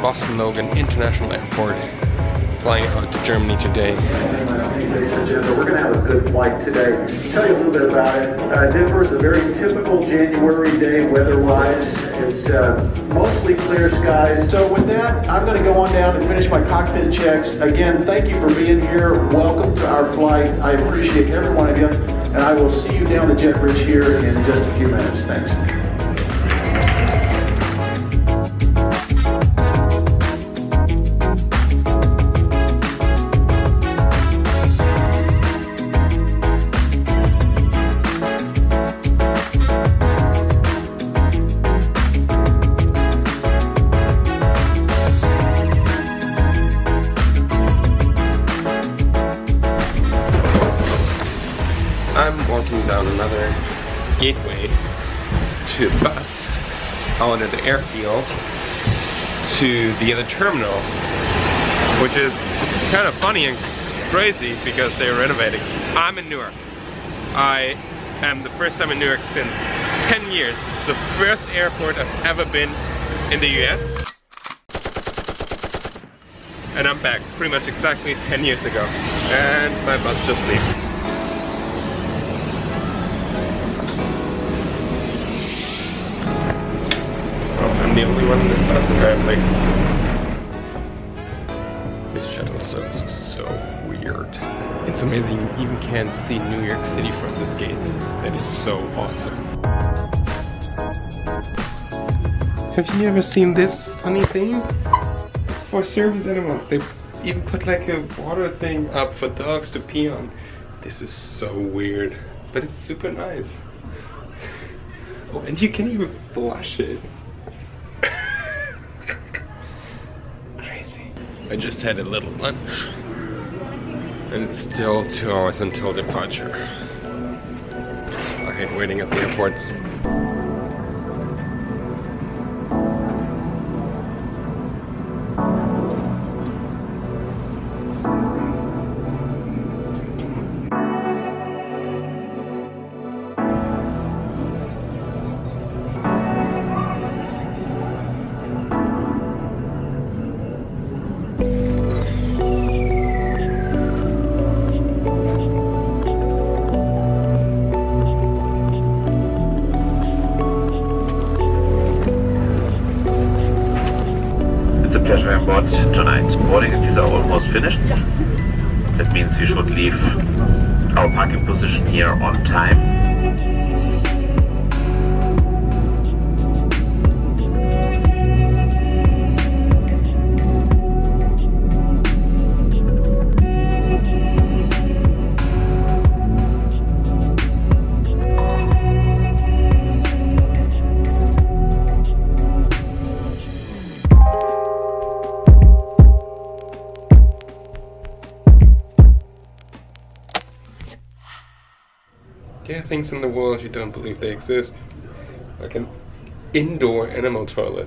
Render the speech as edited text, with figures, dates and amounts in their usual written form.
Boston Logan International Airport, flying out to Germany today. We're going to have a good flight today. I'll tell you a little bit about it. Denver is a very typical January day weather-wise. It's mostly clear skies. So with that, I'm going to go on down and finish my cockpit checks. Again, thank you for being here. Welcome to our flight. I appreciate every one of you. And I will see you down the jet bridge here in just a few minutes. Thanks. I'm walking down another gateway to the bus out at the airfield to the other terminal, which is kind of funny and crazy because they're renovating. I'm in Newark. I am the first time in Newark since 10 years. It's the first airport I've ever been in the US. And I'm back pretty much exactly 10 years ago. And my bus just leaves. I'm the only one in this bus apparently. This shuttle service is so weird. It's amazing you even can't see New York City from this gate. That is so awesome. Have you ever seen this funny thing? For service animals. They even put like a water thing up for dogs to pee on. This is so weird. But it's super nice. Oh, and you can even flush it. Crazy. I just had a little lunch and it's still 2 hours until departure. I hate waiting at the airports. It's a pleasure on board tonight's boarding activities are almost finished. That means we should leave our parking position here on time. There are things in the world you don't believe they exist. Like an indoor animal toilet.